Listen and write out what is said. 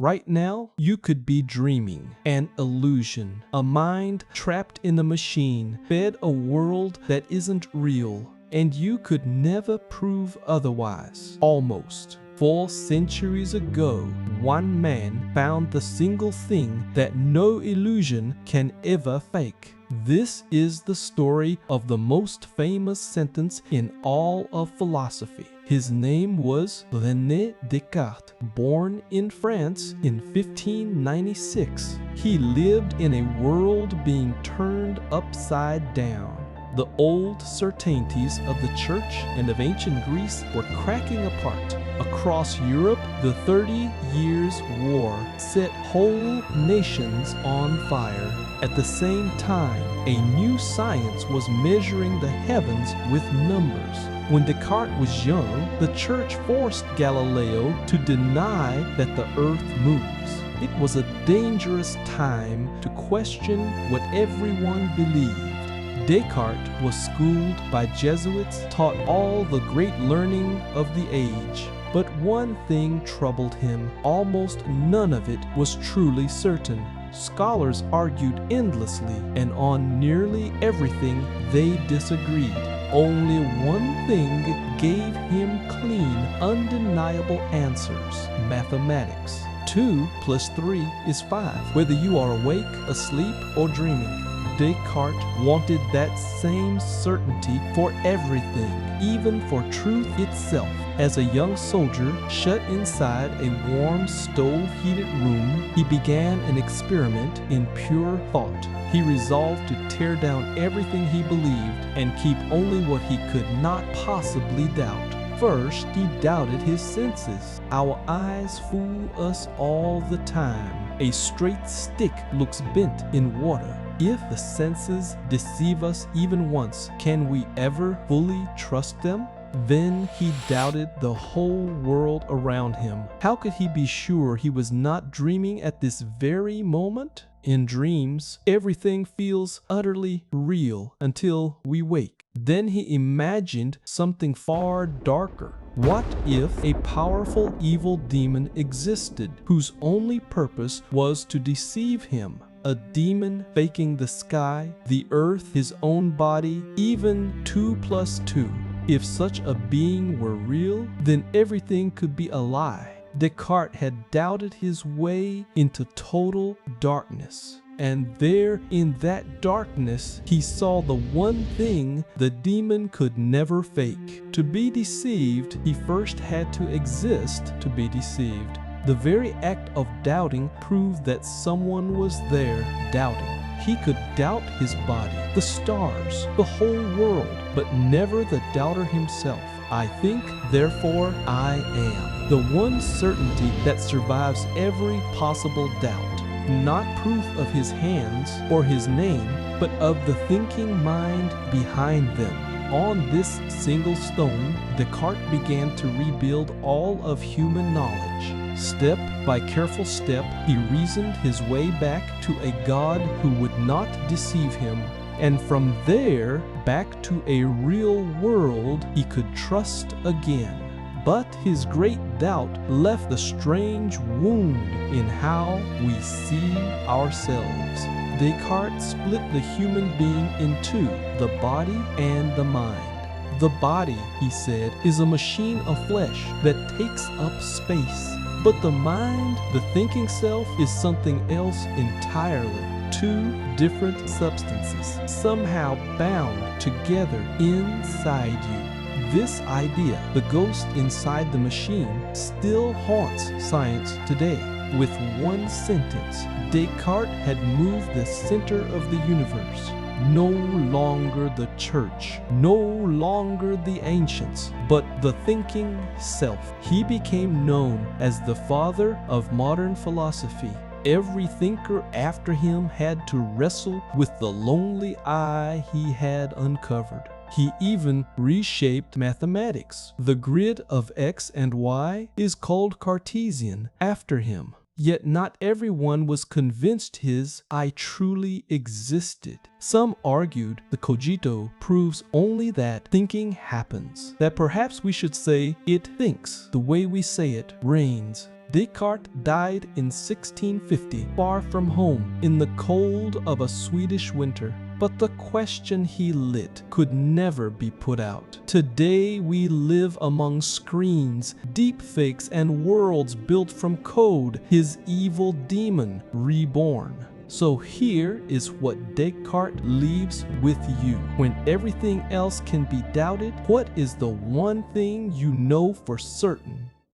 Right now, you could be dreaming, an illusion, a mind trapped in a machine, fed a world that isn't real, and you could never prove otherwise. Almost. 4 centuries ago, one man found the single thing that no illusion can ever fake. This is the story of the most famous sentence in all of philosophy. His name was René Descartes, born in France in 1596. He lived in a world being turned upside down. The old certainties of the church and of ancient Greece were cracking apart. Across Europe, the 30 Years' War set whole nations on fire. At the same time, a new science was measuring the heavens with numbers. When Descartes was young, the church forced Galileo to deny that the earth moves. It was a dangerous time to question what everyone believed. Descartes was schooled by Jesuits, taught all the great learning of the age. But one thing troubled him. Almost none of it was truly certain. Scholars argued endlessly, and on nearly everything they disagreed. Only one thing gave him clean, undeniable answers: mathematics. 2 + 3 is 5, whether you are awake, asleep, or dreaming. Descartes wanted that same certainty for everything, even for truth itself. As a young soldier shut inside a warm, stove-heated room, he began an experiment in pure thought. He resolved to tear down everything he believed and keep only what he could not possibly doubt. First, he doubted his senses. Our eyes fool us all the time. A straight stick looks bent in water. If the senses deceive us even once, can we ever fully trust them? Then he doubted the whole world around him. How could he be sure he was not dreaming at this very moment? In dreams, everything feels utterly real until we wake. Then he imagined something far darker. What if a powerful evil demon existed whose only purpose was to deceive him? A demon faking the sky, the earth, his own body, even 2 + 2. If such a being were real, then everything could be a lie. Descartes had doubted his way into total darkness. And there in that darkness, he saw the one thing the demon could never fake. To be deceived, he first had to exist to be deceived. The very act of doubting proved that someone was there doubting. He could doubt his body, the stars, the whole world, but never the doubter himself. I think, therefore I am. The one certainty that survives every possible doubt. Not proof of his hands or his name, but of the thinking mind behind them. On this single stone, Descartes began to rebuild all of human knowledge. Step by careful step, he reasoned his way back to a God who would not deceive him, and from there back to a real world he could trust again. But his great doubt left a strange wound in how we see ourselves. Descartes split the human being in 2, the body and the mind. The body, he said, is a machine of flesh that takes up space. But the mind, the thinking self, is something else entirely. 2 different substances, somehow bound together inside you. This idea, the ghost inside the machine, still haunts science today. With one sentence, Descartes had moved the center of the universe. No longer the church, no longer the ancients, but the thinking self. He became known as the father of modern philosophy. Every thinker after him had to wrestle with the lonely eye he had uncovered. He even reshaped mathematics. The grid of X and Y is called Cartesian after him. Yet not everyone was convinced his I truly existed. Some argued the Cogito proves only that thinking happens, that perhaps we should say it thinks. The way we say it reigns. Descartes died in 1650, far from home, in the cold of a Swedish winter. But the question he lit could never be put out. Today we live among screens, deepfakes, and worlds built from code, his evil demon reborn. So here is what Descartes leaves with you. When everything else can be doubted, what is the one thing you know for certain?